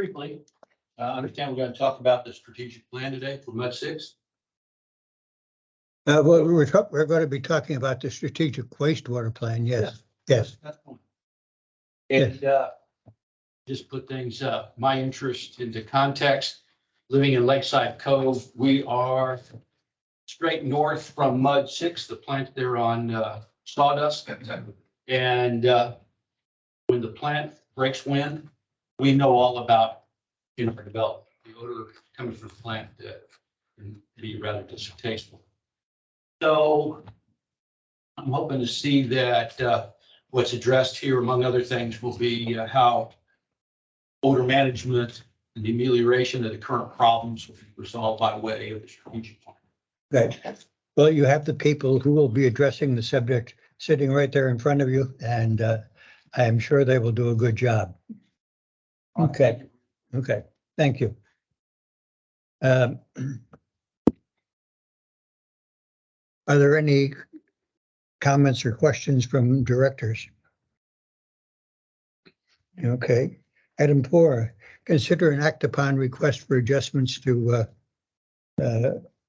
briefly, I understand we're going to talk about the strategic plan today for Mud 6. Well, we're going to be talking about the strategic wastewater plan. Yes, yes. That's fine. And just put things, my interest into context. Living in Lakeside Cove, we are straight north from Mud 6, the plant there on Sawdust. And when the plant breaks wind, we know all about development. The odor coming from the plant can be rather distasteful. So I'm hoping to see that what's addressed here, among other things, will be how odor management and the amelioration of the current problems will be resolved by way of the strategic plan. Right. Well, you have the people who will be addressing the subject sitting right there in front of you, and I am sure they will do a good job. Okay. Okay. Thank you. Are there any comments or questions from directors? Okay. Item 4, consider and act upon request for adjustments to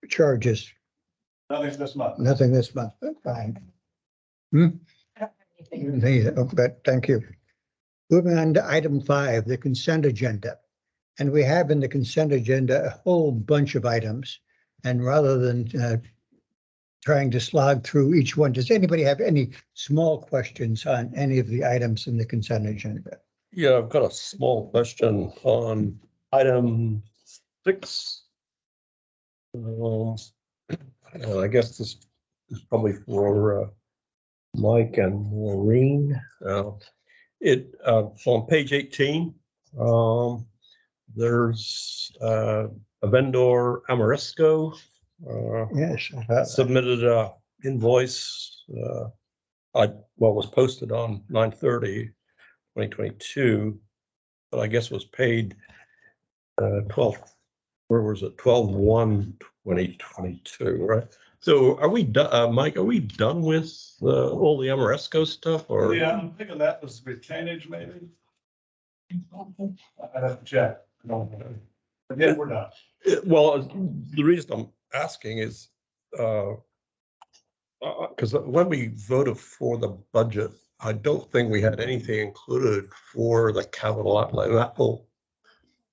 charges. Nothing this month. Nothing this month. Fine. Thank you. Moving on to item 5, the consent agenda. And we have in the consent agenda a whole bunch of items. And rather than trying to slog through each one, does anybody have any small questions on any of the items in the consent agenda? Yeah, I've got a small question on item 6. I guess this is probably for Mike and Maureen. So on page 18, there's a vendor, Amoresco, Yes. submitted a invoice. Was posted on 9/30/2022, but I guess was paid 12/1/2022, right? So are we done, Mike, are we done with all the Amoresco stuff, or? Yeah, I'm thinking that was retainage maybe. I'd have to check. I don't know. But yeah, we're done. Well, the reason I'm asking is, because when we voted for the budget, I don't think we had anything included for the capital outlay. That will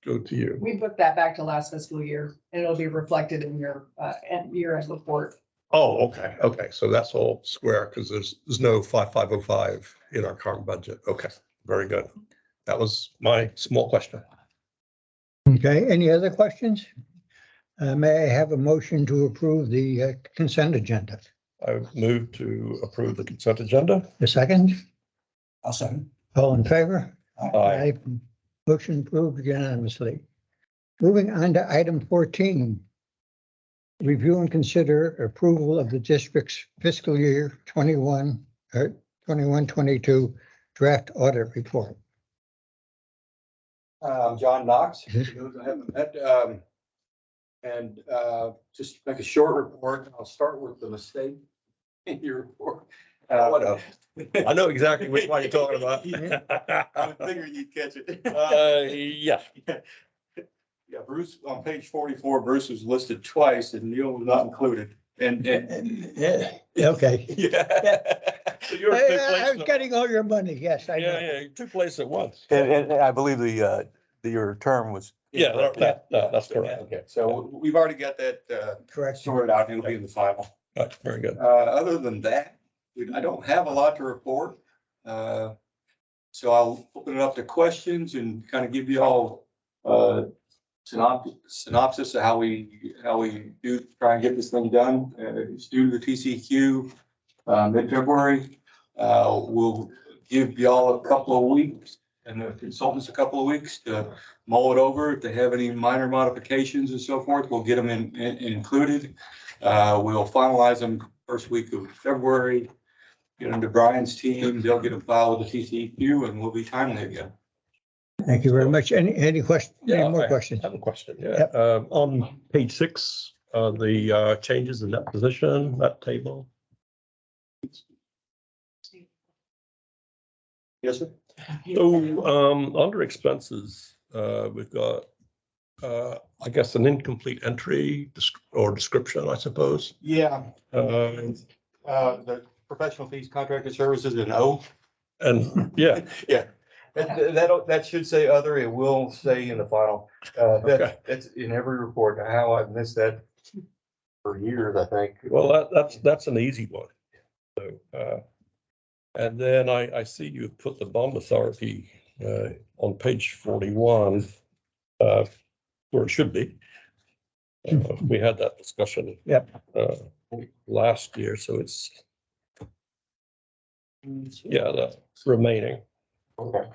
go to you. We put that back to last fiscal year and it'll be reflected in your year-end report. Oh, okay, okay, so that's all square, because there's no 5505 in our current budget. Okay, very good. That was my small question. Okay, any other questions? May I have a motion to approve the consent agenda? I move to approve the consent agenda. A second? I'll second. All in favor? Aye. Motion approved unanimously. Moving on to item 14. Review and consider approval of the district's fiscal year 21-22 draft audit report. John Knox, for those I haven't met, and just make a short report. I'll start with the mistake in your report. I know exactly which one you're talking about. I figured you'd catch it. Yeah. Yeah, Bruce, on page 44, Bruce was listed twice and Neil was not included. And Okay. yeah. So you're I was getting all your money. Yes, I know. Yeah, you took place at once. And I believe your term was. Yeah, that's correct. Okay, so we've already got that Correct. sorted out and it'll be in the final. Right, very good. Other than that, I don't have a lot to report. So I'll open it up to questions and kind of give you all synopsis of how we do try and get this thing done. It's due to the TCEQ mid-February. We'll give y'all a couple of weeks and the consultants a couple of weeks to mull it over. If they have any minor modifications and so forth, we'll get them included. We'll finalize them first week of February, get them to Brian's team. They'll get them filed with the TCEQ and we'll be timely again. Thank you very much. Any questions? Any more questions? I have a question, yeah. On page 6, the changes in that position, that table. Yes, sir. So, under expenses, we've got, I guess, an incomplete entry or description, I suppose. Yeah, Um, the professional fees, contracted services, and O. And yeah, Yeah, that should say other, it will say in the final, Okay. that's in every report, how I've missed that for years, I think. well, that's an easy one. So, and then I see you put the bond authority on page 41, where it should be. We had that discussion. Yep. Last year, so it's, yeah, the remaining, Okay,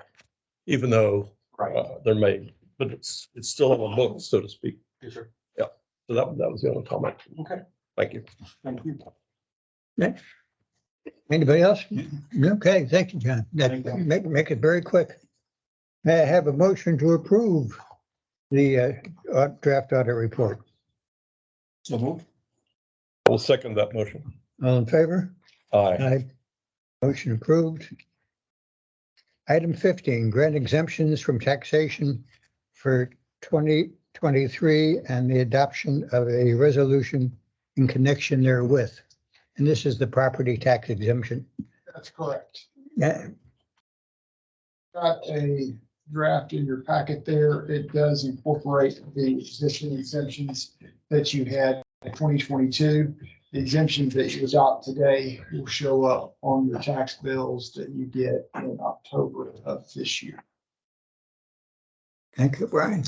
even though right. they're made, but it's still on the book, so to speak. Yes, sir. So that was the only comment. Okay, Thank you. thank you. Anybody else? Okay, thank you, John. Thank you. Make it very quick. May I have a motion to approve the draft audit report? So move. I will second that motion. All in favor? Aye. Aye. Motion approved. Item 15, grant exemptions from taxation for 2023 and the adoption of a resolution in connection therewith. And this is the property tax exemption. That's correct. Yeah, Got a draft in your packet there. It does incorporate the existing exemptions that you had in 2022. The exemptions that you adopt today will show up on your tax bills that you get in October of this year. thank you, Brian.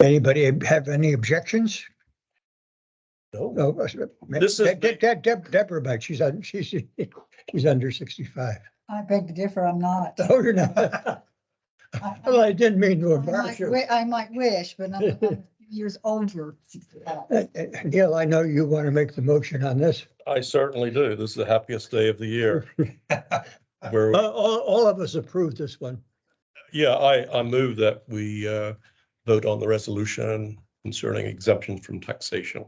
Anybody have any objections? No. No. This is- Deborah, but she's under 65. I beg to differ, I'm not. Oh, you're not. Well, I didn't mean to embarrass you. I might wish, but I'm a few years older. Gail, I know you want to make the motion on this. I certainly do. This is the happiest day of the year. Where, All of us approve this one. yeah, I move that we vote on the resolution concerning exemptions from taxation.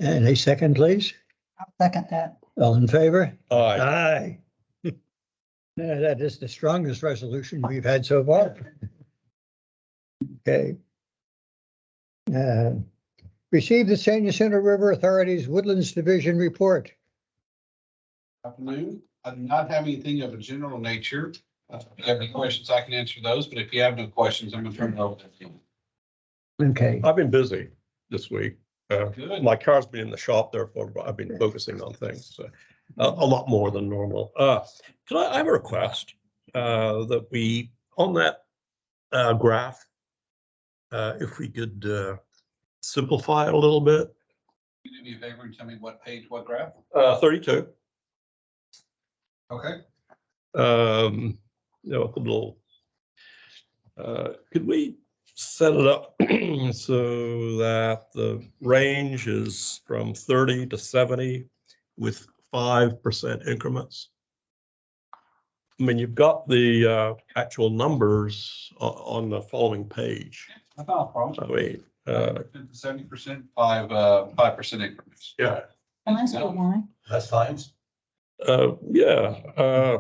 And a second, please. I'll second that. All in favor? Aye. Aye. Yeah, that is the strongest resolution we've had so far. Okay. Receive the San Jacinto River Authority's Woodlands Division report. Afternoon. I do not have anything of a general nature. If you have any questions, I can answer those, but if you have no questions, I'm gonna turn it over to you. Okay, I've been busy this week. Good. My car's been in the shop, therefore I've been focusing on things, so, a lot more than normal. I have a request, that we, on that, graph, if we could, simplify it a little bit, Can you do me a favor and tell me what page, what graph? 32. Okay. You know, a little, could we set it up so that the range is from 30 to 70 with 5% increments? I mean, you've got the actual numbers on the following page. That's not a problem. I mean, 70%, 5% increments. yeah, Can I say why? That's fine. yeah.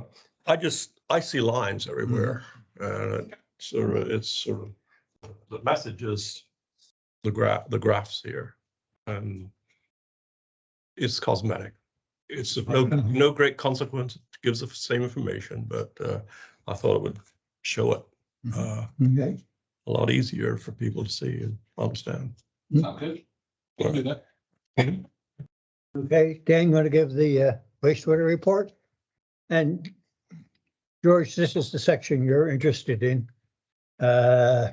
I see lines everywhere. It's sort of, the message is the graphs here. And it's cosmetic. It's of no great consequence. It gives the same information, but I thought it would show it okay. a lot easier for people to see and understand. Sound good? We'll do that. Okay, Dan, want to give the wastewater report? And George, this is the section you're interested in. I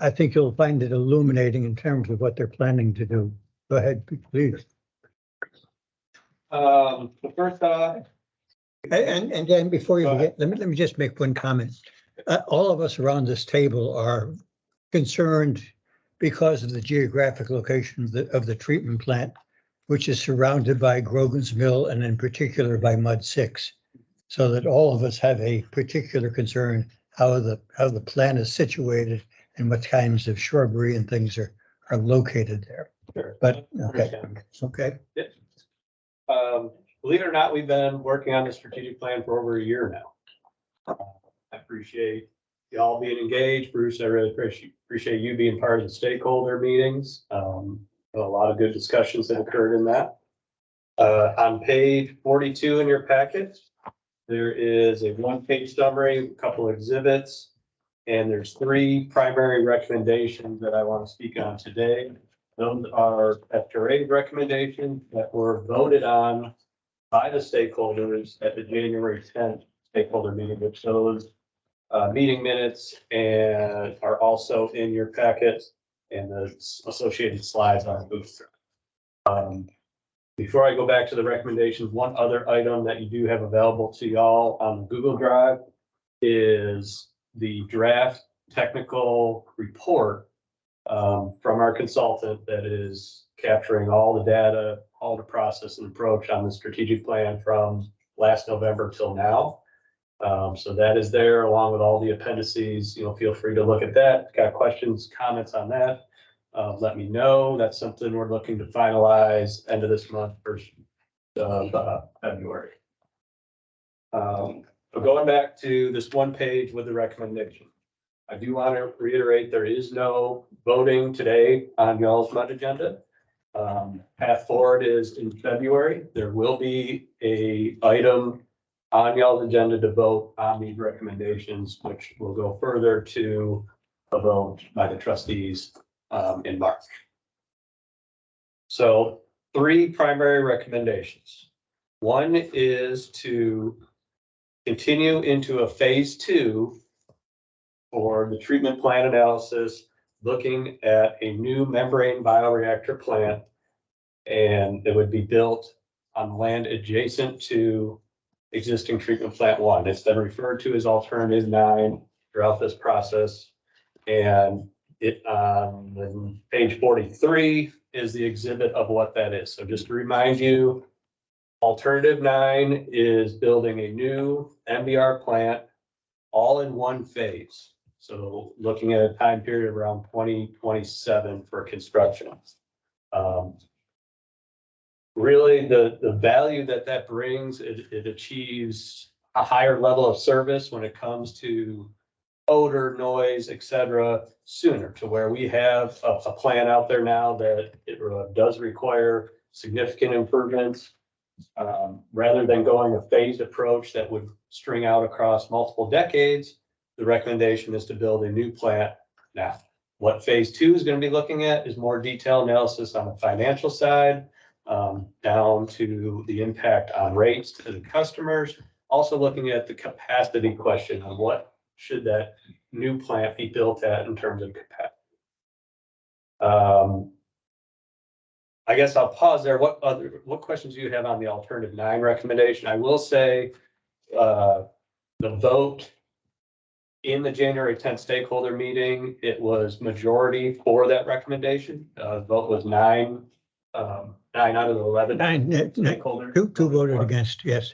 think you'll find it illuminating in terms of what they're planning to do. Go ahead, please. The first, And then before you begin, let me just make one comment. All of us around this table are concerned because of the geographic location of the treatment plant, which is surrounded by Grogan's Mill and in particular by Mud 6. So that all of us have a particular concern how the plant is situated and what kinds of shrubbery and things are located there. Sure. But, okay, Understand. okay. Believe it or not, we've been working on the strategic plan for over a year now. I appreciate y'all being engaged. Bruce, I really appreciate you being part of the stakeholder meetings. A lot of good discussions that occurred in that. On page 42 in your packet, there is a one-page summary, a couple of exhibits, and there's 3 primary recommendations that I want to speak on today. Those are FRA recommendations that were voted on by the stakeholders at the January 10th stakeholder meeting, which those meeting minutes and are also in your packet and the associated slides on Booth. Before I go back to the recommendations, one other item that you do have available to y'all on Google Drive is the draft technical report from our consultant that is capturing all the data, all the process and approach on the strategic plan from last November till now. So that is there along with all the appendices. Feel free to look at that. Got questions, comments on that? Let me know. That's something we're looking to finalize end of this month, first of February. But going back to this one page with the recommendation, I do want to reiterate there is no voting today on y'all's MUD agenda. Path forward is in February. There will be a item on y'all's agenda to vote on these recommendations, which will go further to a vote by the trustees in March. So 3 primary recommendations. One is to continue into a phase 2 for the treatment plan analysis, looking at a new membrane bioreactor plant, and it would be built on land adjacent to existing treatment plant 1. It's been referred to as alternative 9 throughout this process. And it on page 43 is the exhibit of what that is. So just to remind you, alternative 9 is building a new MBR plant all in one phase. So looking at a time period around 2027 for construction. Really, the value that brings, it achieves a higher level of service when it comes to odor, noise, et cetera, sooner, to where we have a plan out there now that it does require significant improvements. Rather than going a phased approach that would string out across multiple decades, the recommendation is to build a new plant now. What phase 2 is going to be looking at is more detailed analysis on the financial side, down to the impact on rates to the customers. Also looking at the capacity question on what should that new plant be built at in terms of capacity. I guess I'll pause there. What questions do you have on the alternative 9 recommendation? I will say the vote in the January 10th stakeholder meeting, it was majority for that recommendation. The vote was 9 out of the 11 stakeholders. 2 voted against, yes.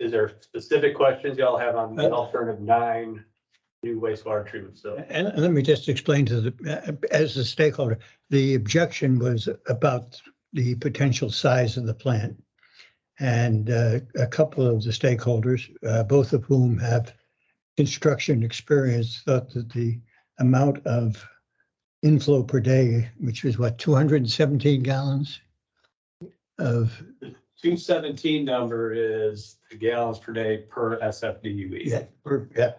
Is there specific questions y'all have on the alternative 9 new wastewater treatment? So, And let me just explain to as a stakeholder, the objection was about the potential size of the plant. And a couple of the stakeholders, both of whom have construction experience, thought that the amount of inflow per day, which is what, 217 gallons of. 217 number is the gallons per day per SFDUE. Yeah.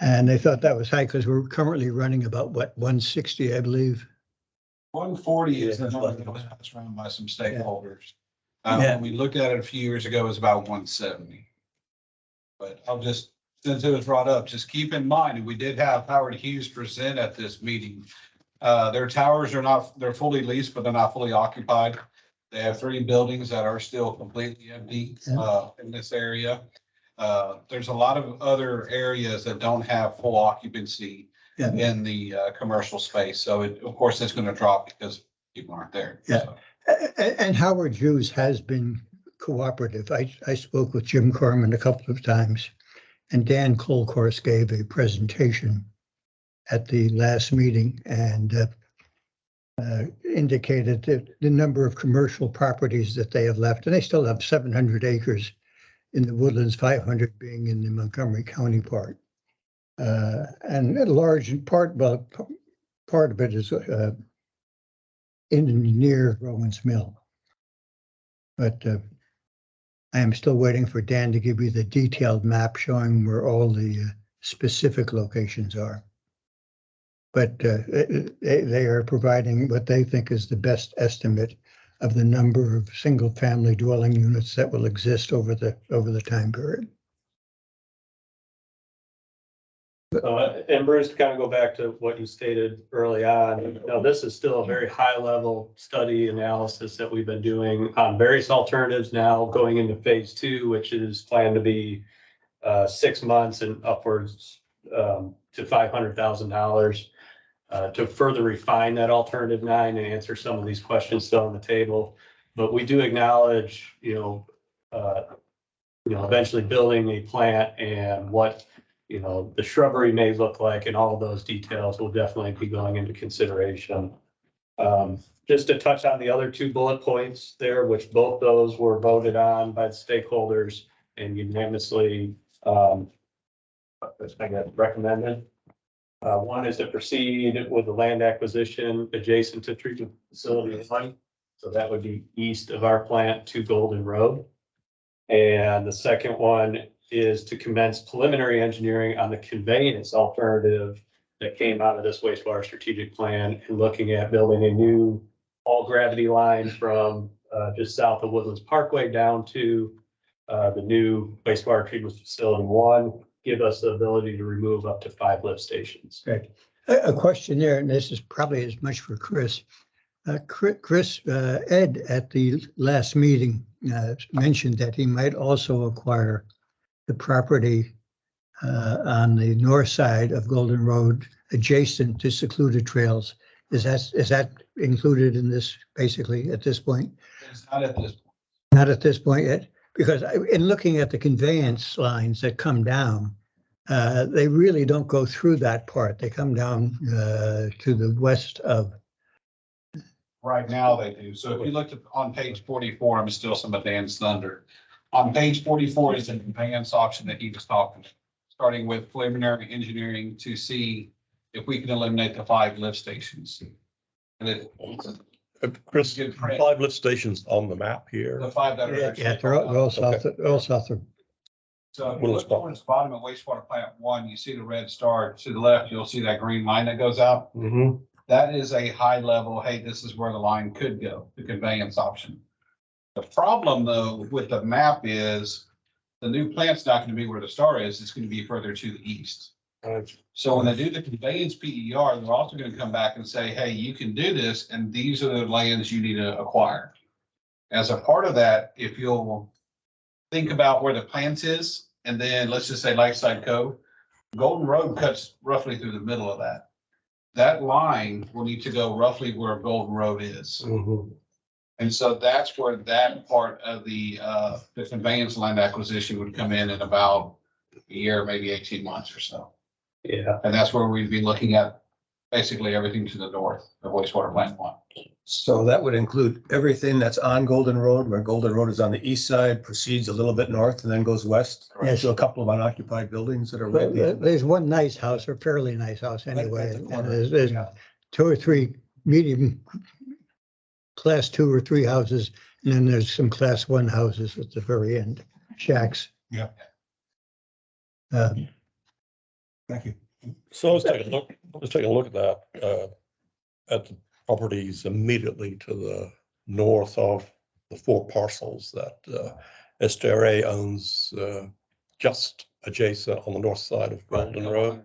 And they thought that was high because we're currently running about what, 160, I believe. 140 is the number that was run by some stakeholders. Yeah. When we looked at it a few years ago, it was about 170. But I'll just, since it was brought up, just keep in mind, and we did have Howard Hughes present at this meeting. Their towers they're fully leased, but they're not fully occupied. They have 3 buildings that are still completely empty in this area. There's a lot of other areas that don't have full occupancy in the commercial space. So of course, it's going to drop because people aren't there. Yeah. So. And Howard Hughes has been cooperative. I spoke with Jim Corman a couple of times, and Dan Colcourse gave a presentation at the last meeting and indicated that the number of commercial properties that they have left, and they still have 700 acres in the Woodlands, 500 being in the Montgomery County part. And a large part, well, part of it is in and near Rowan's Mill. But I am still waiting for Dan to give you the detailed map showing where all the specific locations are. But they are providing what they think is the best estimate of the number of single-family dwelling units that will exist over the time period. And Bruce, to kind of go back to what you stated early on, this is still a very high level study analysis that we've been doing on various alternatives now going into phase 2, which is planned to be 6 months and upwards to $500,000 to further refine that alternative 9 and answer some of these questions still on the table. But we do acknowledge, eventually building a plant and what the shrubbery may look like, and all of those details will definitely be going into consideration. Just to touch on the other 2 bullet points there, which both those were voted on by the stakeholders and unanimously recommended. One is to proceed with the land acquisition adjacent to treatment facility 1. So that would be east of our plant to Golden Road. And the second one is to commence preliminary engineering on the conveyance alternative that came out of this wastewater strategic plan, and looking at building a new all gravity line from just south of Woodlands Parkway down to the new wastewater treatment facility 1, give us the ability to remove up to 5 lift stations. Right. A question there, and this is probably as much for Chris. Ed at the last meeting mentioned that he might also acquire the property on the north side of Golden Road adjacent to secluded trails. Is that included in this basically at this point? It's not at this point. Not at this point yet, because in looking at the conveyance lines that come down, they really don't go through that part. They come down to the west of. Right now they do. So if you looked at on page 44, I'm still some of Dan's thunder. On page 44 is the conveyance option that he was talking about, starting with preliminary engineering to see if we can eliminate the 5 lift stations. And Chris, Good print. 5 lift stations on the map here. the 5 that are. Yeah, actually they're all south, all south of. So if you look towards the bottom of wastewater plant 1, you see the red star. To the left, you'll see that green line that goes out. Mhm. That is a high level, hey, this is where the line could go, the conveyance option. The problem though with the map is the new plant's not gonna be where the star is, it's gonna be further to the east. So when they do the conveyance PER, they're also gonna come back and say, hey, you can do this, and these are the lands you need to acquire. As a part of that, if you'll think about where the plant is, and then let's just say Lakeside Cove, Golden Road cuts roughly through the middle of that. That line will need to go roughly where Golden Road is. Mhm. And so that's where that part of the conveyance land acquisition would come in about a year, maybe 18 months or so. Yeah. And that's where we'd be looking at basically everything to the north of wastewater plant 1. So that would include everything that's on Golden Road, where Golden Road is on the east side, proceeds a little bit north and then goes west. Yes. So a couple of unoccupied buildings that are Well, right. there's one nice house, or fairly nice house anyway, at the and corner. there's Yeah. 2 or 3 medium class 2 or 3 houses, and then there's some class 1 houses at the very end, shacks. Yeah. Thank you. So let's take a look at that, at the properties immediately to the north of the 4 parcels that SDRA owns, just adjacent on the north side of Golden Road.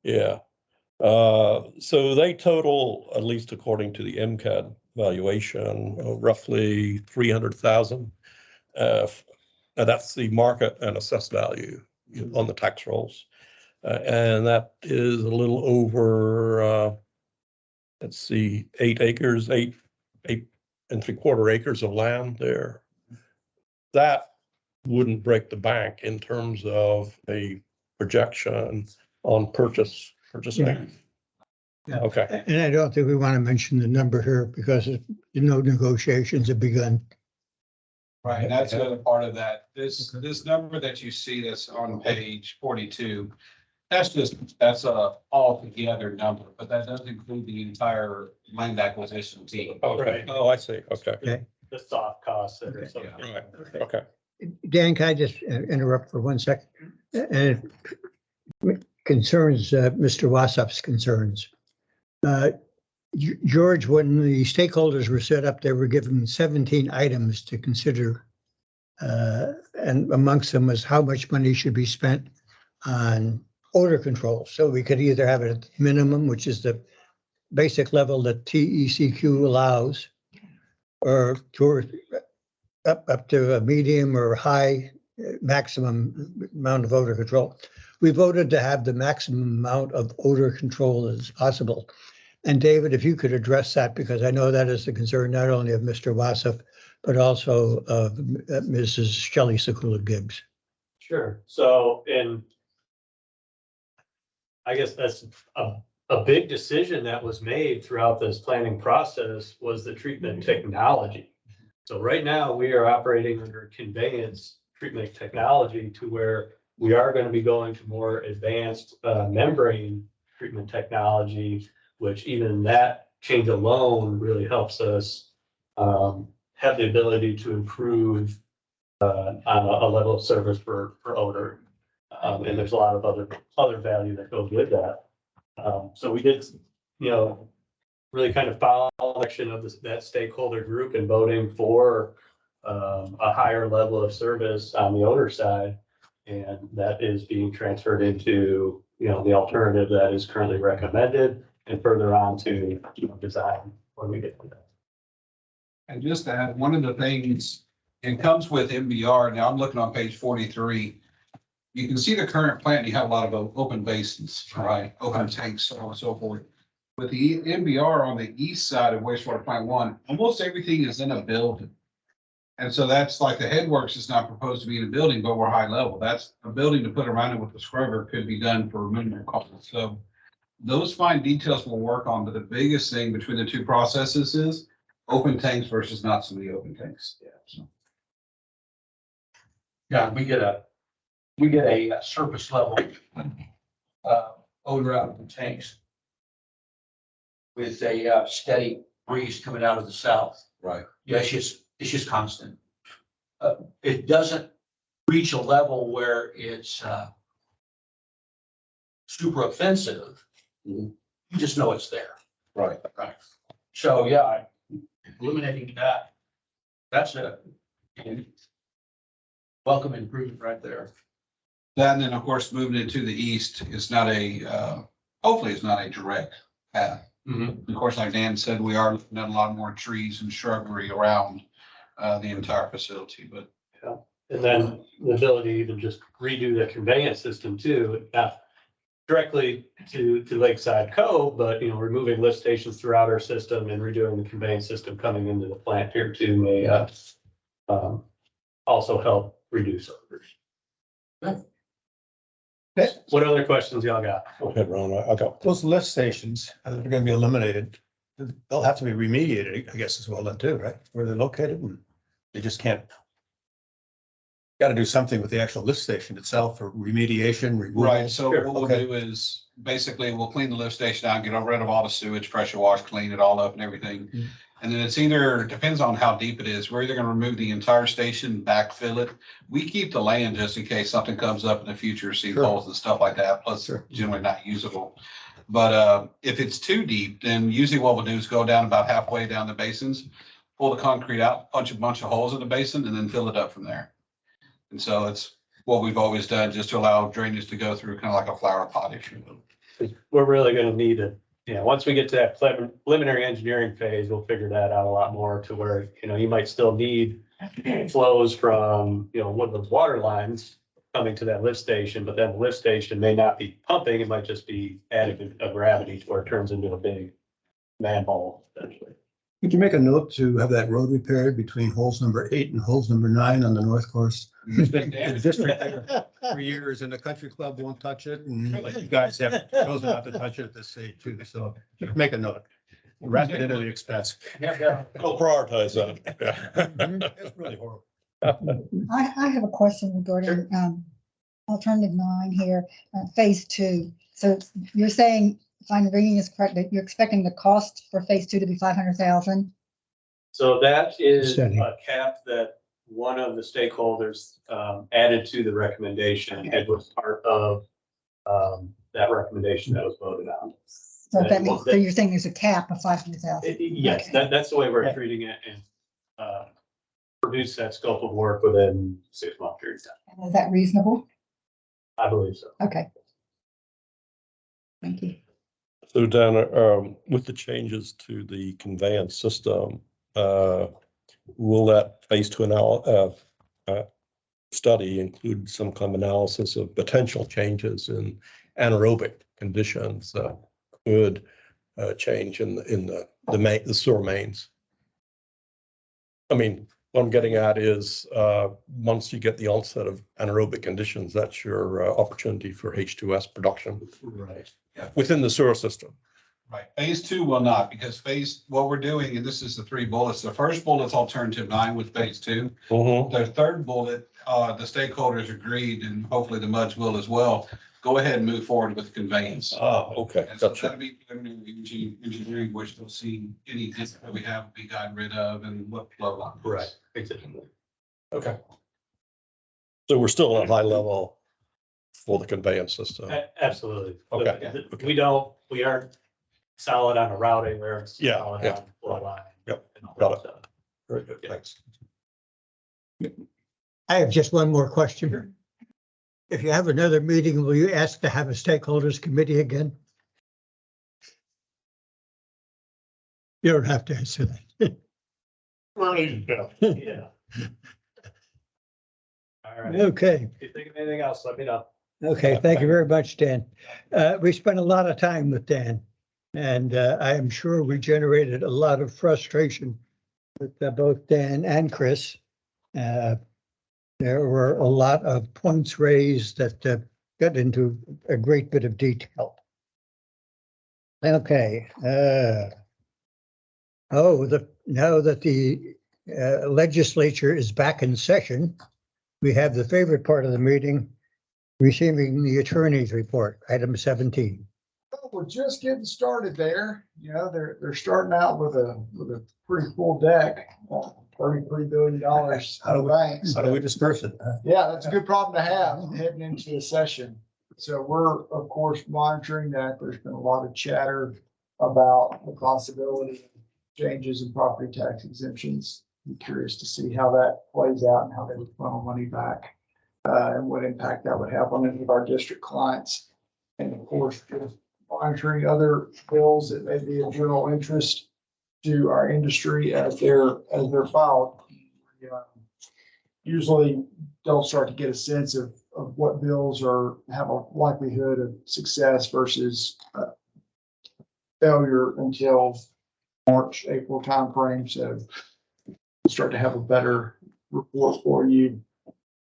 Yeah. So they total, at least according to the MCAD valuation, roughly 300,000. And that's the market and assessed value on the tax rolls. And that is a little over, let's see, 8 acres, 8 3/4 acres of land there. That wouldn't break the bank in terms of a projection on purchasing. Yeah. Okay. And I don't think we want to mention the number here because no negotiations have begun. Right, and that's the other part of that. This number that you see that's on page 42, that's a altogether number, but that doesn't include the entire land acquisition team. Okay, oh, I see, okay, Okay. The soft costs that are Okay. associated. right, okay. Dan, can I just interrupt for 1 second? And it concerns Mr. Wassup's concerns. George, when the stakeholders were set up, they were given 17 items to consider. And amongst them was how much money should be spent on odor control. So we could either have it at minimum, which is the basic level that TECQ allows, or up to a medium or high maximum amount of odor control. We voted to have the maximum amount of odor control as possible. And David, if you could address that, because I know that is the concern not only of Mr. Wassup, but also of Mrs. Shelley Sekula Gibbs. Sure, so I guess that's a big decision that was made throughout this planning process was the treatment technology. So right now, we are operating under conveyance treatment technology to where we are going to be going to more advanced membrane treatment technology, which even that change alone really helps us have the ability to improve on a level of service for odor. And there's a lot of other value that goes with that. So we did, really kind of follow election of that stakeholder group and voting for a higher level of service on the odor side. And that is being transferred into, the alternative that is currently recommended and further on to design when we get to that. And just to add, one of the things, it comes with MBR. Now I'm looking on page 43. You can see the current plant, you have a lot of open basins, right? Open tanks, so on and so forth. With the MBR on the east side of wastewater plant 1, almost everything is in a building. And so that's like the headworks is not proposed to be in a building, but we're high level. That's a building to put around it with the scrubber could be done for minimal cost. So those fine details we'll work on, but the biggest thing between the two processes is open tanks versus not so many open tanks. Yeah. So. Yeah, we get a surface level odor out of the tanks with a steady breeze coming out of the south. Right. Yeah, it's just constant. It doesn't reach a level where it's super offensive. You just know it's there. Right. Right. So, yeah, eliminating that, that's a welcome improvement right there. That, and then of course, moving into the east is not hopefully it's not a direct path. Of course, like Dan said, we are looking at a lot more trees and shrubbery around the entire facility, but. And then the ability to even just redo the conveyance system too, not directly to Lakeside Cove, but removing lift stations throughout our system and redoing the conveyance system coming into the plant here too may also help reduce odors. What other questions y'all got? Go ahead, Ron. I'll go. Those lift stations, they're gonna be eliminated. They'll have to be remediated, I guess, as well then too, right? Where they're located, and they just can't. Got to do something with the actual lift station itself for remediation, removal. Right, so Sure, what we'll do is basically we'll clean the lift station out, get rid of all the sewage, pressure wash, clean it all up and everything. Mm. And then it's either, depends on how deep it is. We're either gonna remove the entire station, backfill it. We keep the land just in case something comes up in the future, sinkholes and stuff like that, plus Sure. generally not usable. But if it's too deep, then usually what we'll do is go down about halfway down the basins, pull the concrete out, punch a bunch of holes in the basin and then fill it up from there. And so it's what we've always done just to allow drainage to go through kind of like a flower pot, if you will. We're really gonna need to, once we get to that preliminary engineering phase, we'll figure that out a lot more to where, you might still need flows from, Woodland's water lines coming to that lift station, but then the lift station may not be pumping. It might just be adding a gravity to where it turns into a big manhole essentially. Could you make a note to have that road repaired between holes number 8 and holes number 9 on the north course? It's been in the district there for years and the country club won't touch it. And like you guys have chosen not to touch it at this stage too. So just make a note. Wrap it into the expense. We'll prioritize that. It's really horrible. I have a question regarding, alternative 9 here, phase 2. So you're saying, if I'm reading this correct, that you're expecting the cost for phase 2 to be 500,000? So that is Setting. a cap that one of the stakeholders added to the recommendation. It was part of that recommendation that was voted on. So that means, so you're saying there's a cap of 500,000? Yes, Okay. that's the way we're treating it, and produce that scope of work within 6-month period of time. Is that reasonable? I believe so. Okay. Thank you. So Dan, with the changes to the conveyance system, will that phase 2 study include some kind of analysis of potential changes in anaerobic conditions that could change in the sewer mains? I mean, what I'm getting at is, once you get the onset of anaerobic conditions, that's your opportunity for H2S production. Right. Yeah. Within the sewer system. Right. Phase 2 will not, because what we're doing, and this is the 3 bullets. The first bullet is alternative 9 with phase 2. The third bullet, the stakeholders agreed, and hopefully the MUDs will as well. Go ahead and move forward with conveyance. Oh, okay. And so Gotcha. that'll be preliminary engineering, which we'll see any dip that we have be gotten rid of and what flow on. Right. Exactly. Okay. So we're still at a high level for the conveyance system. Absolutely. Okay. We aren't solid on a routing, we're Yeah, solid yeah. on flow line. Yep, and all got that it. stuff. Very good, thanks. I have just one more question. If you have another meeting, will you ask to have a stakeholders committee again? You don't have to answer that. Yeah. All right. Okay, If you think of anything else, let me know. okay, thank you very much, Dan. We spent a lot of time with Dan, and I am sure we generated a lot of frustration with both Dan and Chris. There were a lot of points raised that got into a great bit of detail. Okay. Now that the legislature is back in session, we have the favorite part of the meeting, receiving the attorney's report, item 17. Well, we're just getting started there. You know, they're starting out with a pretty full deck, $33 billion out of banks. How do we disperse it? Yeah, that's a good problem to have heading into the session. So we're, of course, monitoring that. There's been a lot of chatter about the possibility of changes in property tax exemptions. I'm curious to see how that plays out and how they would funnel money back, and what impact that would have on any of our district clients. And of course, just monitoring other bills that may be of general interest to our industry as they're filed. We, usually don't start to get a sense of what bills have a likelihood of success versus failure until March, April timeframe. So we'll start to have a better report for you.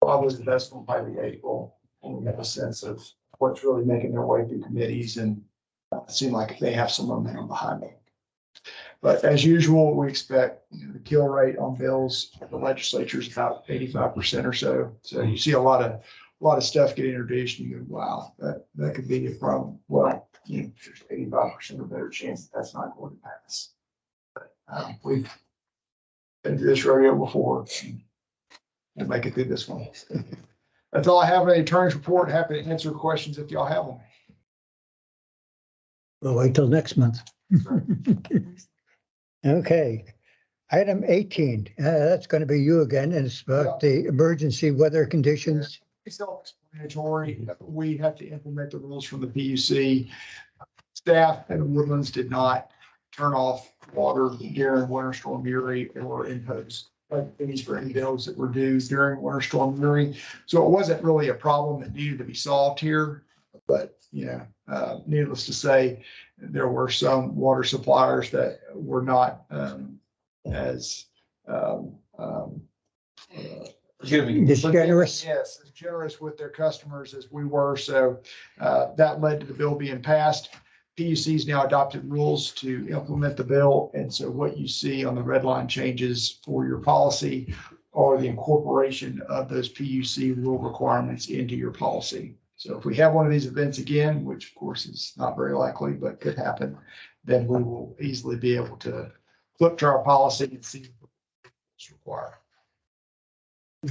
Probably the best one by the April, and we have a sense of what's really making their way through committees and seem like they have some momentum behind them. But as usual, we expect the kill rate on bills, the legislature is about 85% or so. So you see a lot of stuff get introduced and you go, wow, that could be a problem. Well, you know, there's 85% of a better chance that's not going to pass. But we've been through this rodeo before and make it through this one. That's all I have on the attorney's report. Happy to answer questions if y'all have them. We'll wait till next month. Okay, item 18, that's going to be you again, and it's about the emergency weather conditions. It's self-explanatory. We have to implement the rules from the PUC. Staff and Woodlands did not turn off water during Winter Storm Uri or impose fees for any bills that were due during Winter Storm Uri. So it wasn't really a problem that needed to be solved here, but needless to say, there were some water suppliers that were not as Generous. Yes, as generous with their customers as we were. So that led to the bill being passed. PUC's now adopted rules to implement the bill. And so what you see on the red line changes for your policy are the incorporation of those PUC rule requirements into your policy. So if we have one of these events again, which of course is not very likely, but could happen, then we will easily be able to flip to our policy and see what's required.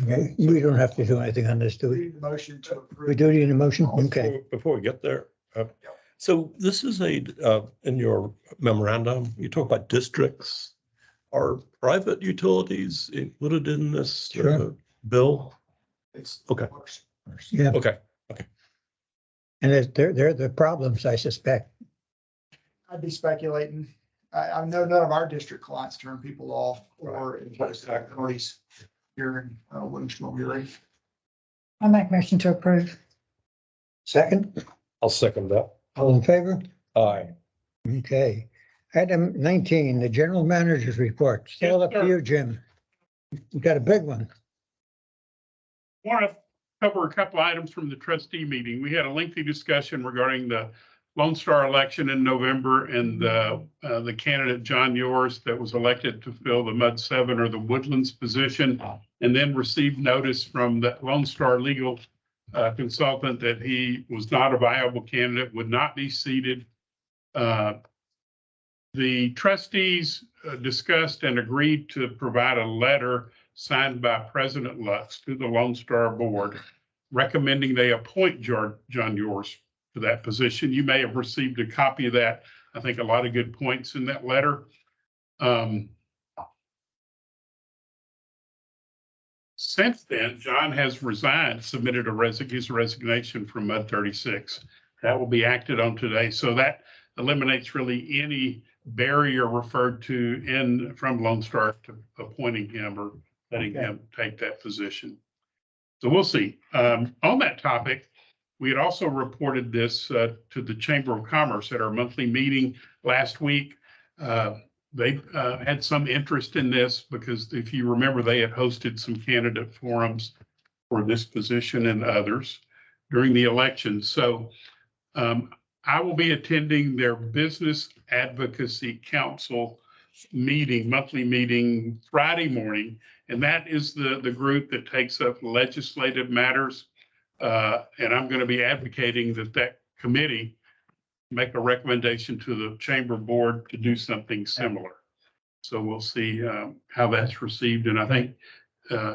Okay, we don't have to do anything on this, do we? Need the motion to approve. We do need a motion? Okay. Before we get there, so this is in your memorandum, you talk about districts. Are private utilities included in this Sure. bill? It's Okay. Yeah, Okay, and they're the problems, I suspect. I'd be speculating. I know none of our district clients turn people off or impose penalties during windstorm hearing. I make motion to approve. Second, I'll second that. all in favor? Aye. Okay. Item 19, the general manager's report. Still up to you, Jim. You got a big one. Want to cover a couple items from the trustee meeting. We had a lengthy discussion regarding the Lone Star election in November and the candidate John Yours that was elected to fill the MUD 7 or the Woodlands position, and then received notice from the Lone Star legal consultant that he was not a viable candidate, would not be seated. The trustees discussed and agreed to provide a letter signed by President Lux to the Lone Star Board, recommending they appoint John Yours to that position. You may have received a copy of that. I think a lot of good points in that letter. Since then, John has resigned, submitted his resignation from MUD 36. That will be acted on today. So that eliminates really any barrier referred to from Lone Star to appointing him or letting him take that position. So we'll see. On that topic, we had also reported this to the Chamber of Commerce at our monthly meeting last week. They had some interest in this because if you remember, they had hosted some candidate forums for this position and others during the election. So I will be attending their Business Advocacy Council meeting, monthly meeting, Friday morning. And that is the group that takes up legislative matters. And I'm going to be advocating that committee make a recommendation to the chamber board to do something similar. So we'll see how that's received. And I think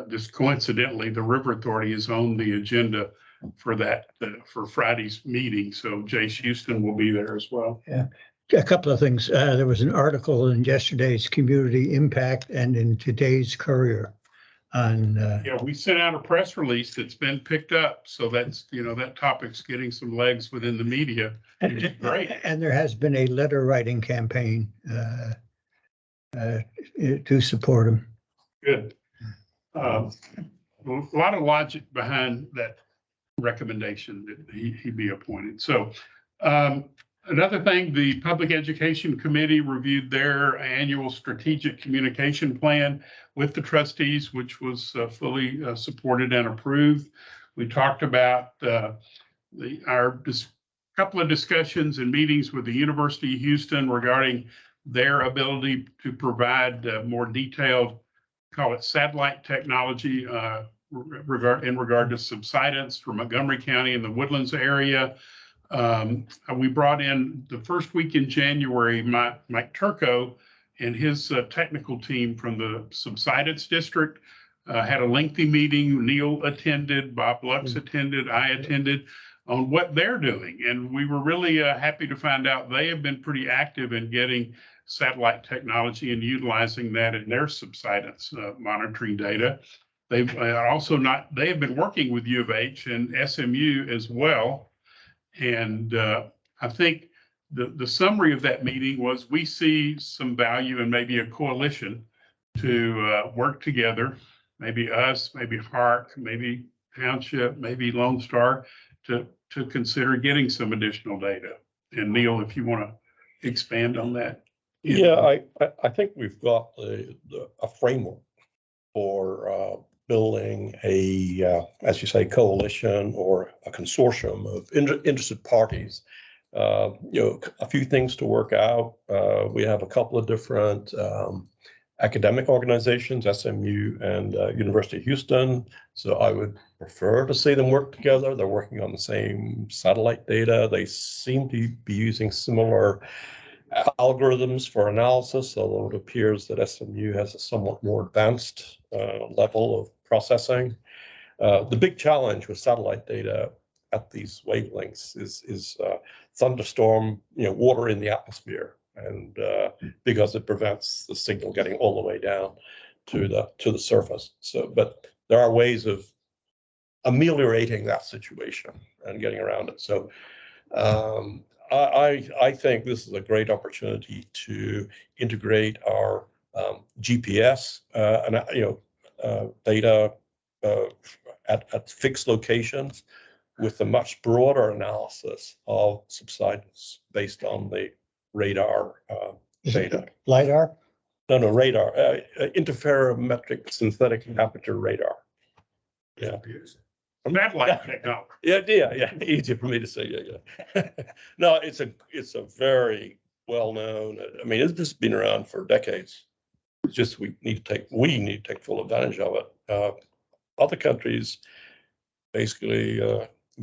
just coincidentally, the River Authority is on the agenda for that, for Friday's meeting. So Jace Houston will be there as well. Yeah. A couple of things. There was an article in yesterday's Community Impact and in today's Courier on. Yeah, we sent out a press release that's been picked up. So that's, that topic's getting some legs within the media. Which is great. And there has been a letter writing campaign to support him. Good. A lot of logic behind that recommendation that he be appointed. So another thing, the Public Education Committee reviewed their annual strategic communication plan with the trustees, which was fully supported and approved. We talked about our couple of discussions and meetings with the University of Houston regarding their ability to provide more detailed, call it satellite technology in regard to subsidence for Montgomery County and the Woodlands area. We brought in the first week in January, Mike Turco and his technical team from the subsidence district had a lengthy meeting. Neil attended, Bob Lux attended, I attended on what they're doing. And we were really happy to find out they have been pretty active in getting satellite technology and utilizing that in their subsidence monitoring data. They've they have been working with U of H and SMU as well. And I think the summary of that meeting was we see some value in maybe a coalition to work together, maybe us, maybe Hark, maybe Township, maybe Lone Star, to consider getting some additional data. And Neil, if you want to expand on that. Yeah, I think we've got a framework for building as you say, coalition or a consortium of interested parties. A few things to work out. We have a couple of different academic organizations, SMU and University of Houston. So I would prefer to see them work together. They're working on the same satellite data. They seem to be using similar algorithms for analysis, although it appears that SMU has a somewhat more advanced level of processing. The big challenge with satellite data at these wavelengths is thunderstorm, water in the atmosphere, and because it prevents the signal getting all the way down to the surface. So, but there are ways of ameliorating that situation and getting around it. So I think this is a great opportunity to integrate our GPS and data at fixed locations with a much broader analysis of subsidence based on the radar data. LiDAR? No, radar, interferometric synthetic aperture radar. Yeah. Satellite technology. Yeah. Easier for me to say. Yeah. No, it's a very well-known. I mean, it's just been around for decades. It's just we need to take full advantage of it. Other countries basically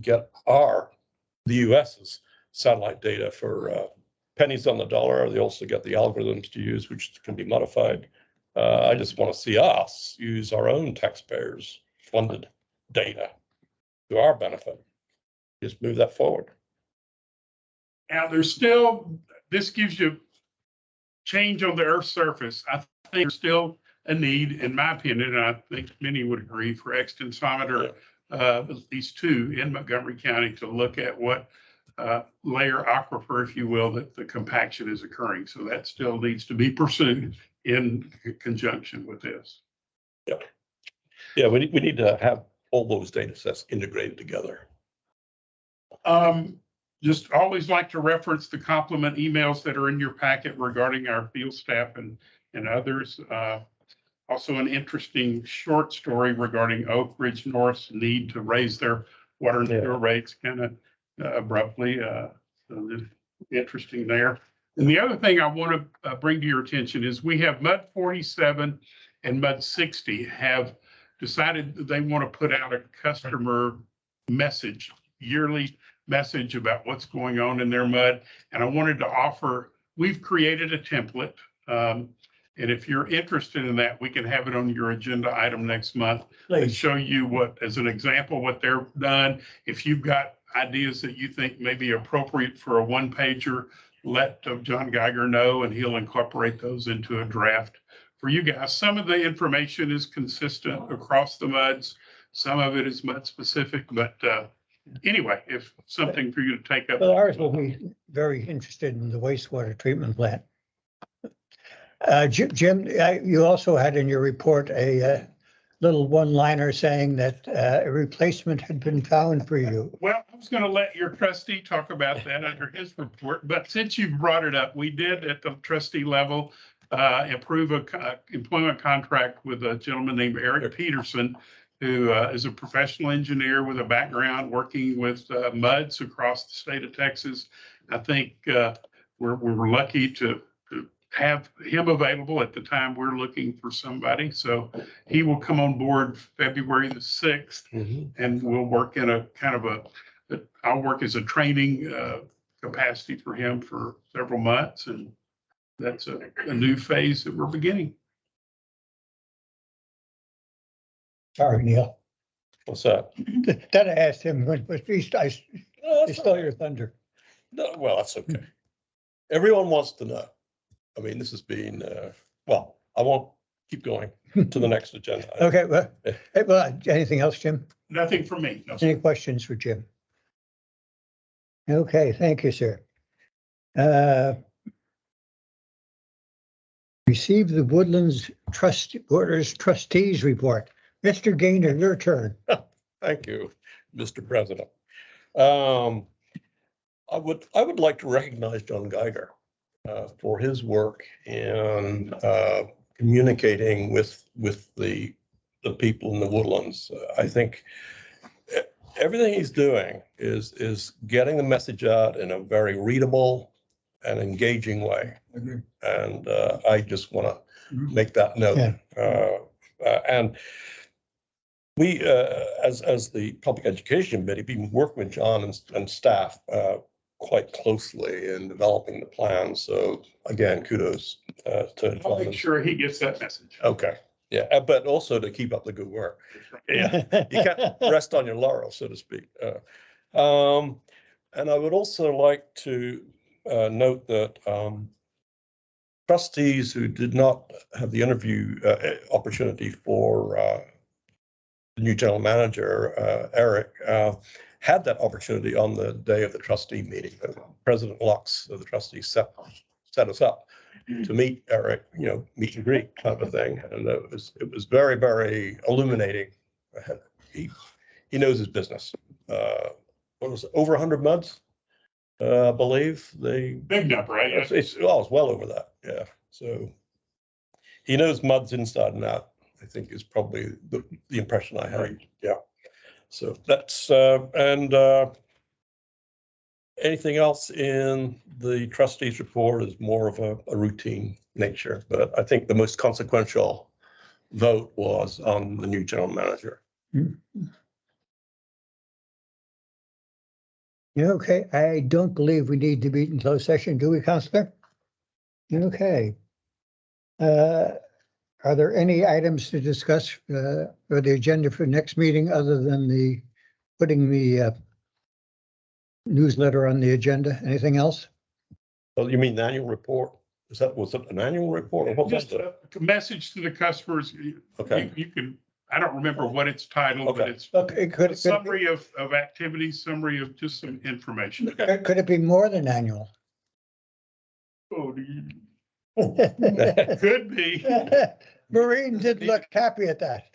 get the US's satellite data for pennies on the dollar. They also get the algorithms to use, which can be modified. I just want to see us use our own taxpayers' funded data to our benefit. Just move that forward. Now, this gives you change on the Earth's surface. I think there's still a need, in my opinion, and I think many would agree, for extensometer, at least 2 in Montgomery County, to look at what layer aquifer, if you will, that the compaction is occurring. So that still needs to be pursued in conjunction with this. Yeah, we need to have all those data sets integrated together. Just always like to reference the compliment emails that are in your packet regarding our field staff and others. Also an interesting short story regarding Oak Ridge North's need to raise their water and sewer rates kind of abruptly. So interesting there. And the other thing I want to bring to your attention is we have MUD 47 and MUD 60 have decided that they want to put out a customer message, yearly message about what's going on in their mud. And I wanted to offer, we've created a template. And if you're interested in that, we can have it on your agenda item next month and show you what, as an example, what they're done. If you've got ideas that you think may be appropriate for a one-pager, let John Geiger know, and he'll incorporate those into a draft for you guys. Some of the information is consistent across the MUDs. Some of it is MUD specific, but anyway, if something for you to take up. Well, ours will be very interested in the wastewater treatment plant. Jim, you also had in your report a little one-liner saying that a replacement had been found for you. Well, I was going to let your trustee talk about that under his report, but since you brought it up, we did at the trustee level approve a employment contract with a gentleman named Eric Peterson, who is a professional engineer with a background working with MUDs across the state of Texas. I think we're lucky to have him available at the time we're looking for somebody. So he will come on board February the 6th, and we'll work in a kind of I'll work as a training capacity for him for several months. And that's a new phase that we're beginning. Sorry, Neil. What's that? That I asked him, but I stole your thunder. No, well, that's okay. Everyone wants to know. I mean, this has been, well, I won't keep going to the next agenda. Okay, well, anything else, Jim? Nothing from me. No, Any questions for Jim? Okay, thank you, sir. Receive the Woodlands Board of Trustees report. Mr. Gaynor, your turn. Thank you, Mr. President. I would like to recognize John Geiger for his work in communicating with the people in the Woodlands. I think everything he's doing is getting the message out in a very readable and engaging way. Agree. And I just want to make that note. And we, as the Public Education Committee, been working with John and staff quite closely in developing the plan. So again, kudos to I'll John. make sure he gets that message. Okay, yeah, but also to keep up the good work. Yeah, you can't rest on your laurels, so to speak. And I would also like to note that trustees who did not have the interview opportunity for the new general manager, Eric, had that opportunity on the day of the trustee meeting. President Lux of the trustees set us up to meet Eric, meet and greet kind of a thing. And it was very, very illuminating. He knows his business. What was it, over 100 muds? I believe Big number, right? it's well over that. Yeah. So he knows muds inside and out, I think is probably the impression I had. Right. Yeah. So that's, and anything else in the trustees report is more of a routine nature, but I think the most consequential vote was on the new general manager. Okay, I don't believe we need to meet in closed session, do we, Counselor? Okay. Are there any items to discuss or the agenda for next meeting other than putting the newsletter on the agenda? Anything else? Oh, you mean the annual report? Was it an annual report or what was Just it? a message to the customers. Okay. You can, I don't remember what it's titled, but Okay. it's Okay, a summary of activities, summary of just some information. could it be more than annual? Oh, could be. Maureen did look happy at that.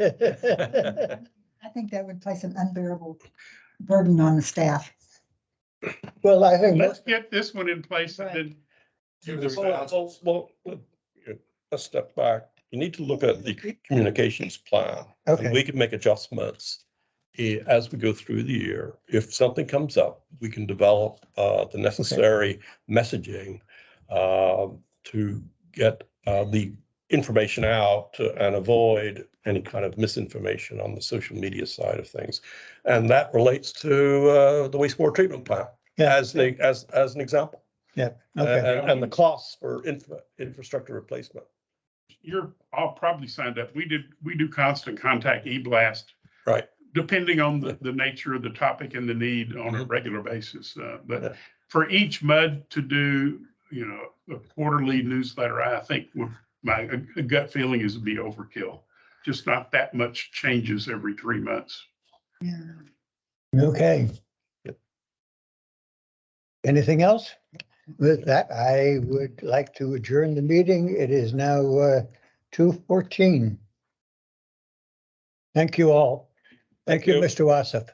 I think that would place an unbearable burden on the staff. Well, I think Let's get this one in place and then. Well, let's step back. You need to look at the communications plan. Okay. And we can make adjustments as we go through the year. If something comes up, we can develop the necessary messaging to get the information out and avoid any kind of misinformation on the social media side of things. And that relates to the wastewater treatment plant as an example. Yeah. Okay. And the costs for infrastructure replacement. You're all probably signed up. We do constant contact e-blast. Right. Depending on the nature of the topic and the need on a regular basis. But for each MUD to do, a quarterly newsletter, I think my gut feeling is to be overkill. Just not that much changes every 3 months. Yeah. Okay. Anything else? With that, I would like to adjourn the meeting. It is now 2:14. Thank you all. Thank you, Mr. Wassef.